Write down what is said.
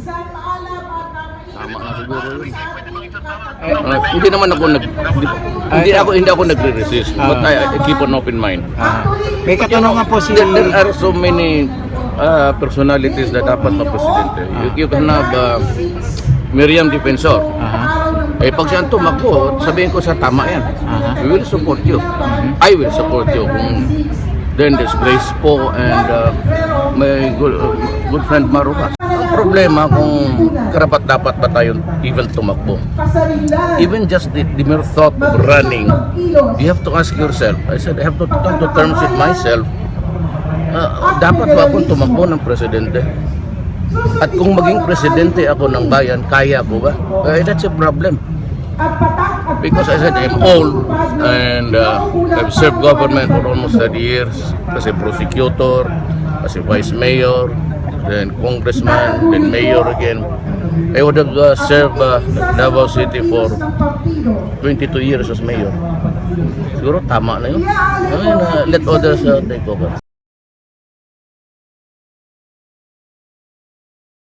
Tama na siguro yun. Hindi naman ako hindi ako nagre-resist, but I keep an open mind. May katanungan po si... There are so many personalities na dapat na presidente. You can have Miriam Defensor. Pag siya tumakbo, sabihin ko sa tama yan. We will support you. I will support you. Then there's Grace Po and my good friend Maruca. Ang problema kung karapat-dapat ba tayo even tumakbo. Even just the mere thought of running, you have to ask yourself. I said, I have to come to terms with myself. Dapat ba akong tumakbo ng presidente? At kung maging presidente ako ng bayan, kaya ko ba? That's a problem. Because I said I'm old and I've served government for almost 30 years as a prosecutor, as a vice mayor, then congressman, then mayor again. I would have served Davao City for 22 years as mayor. Siguro tama na yun. Let others take over.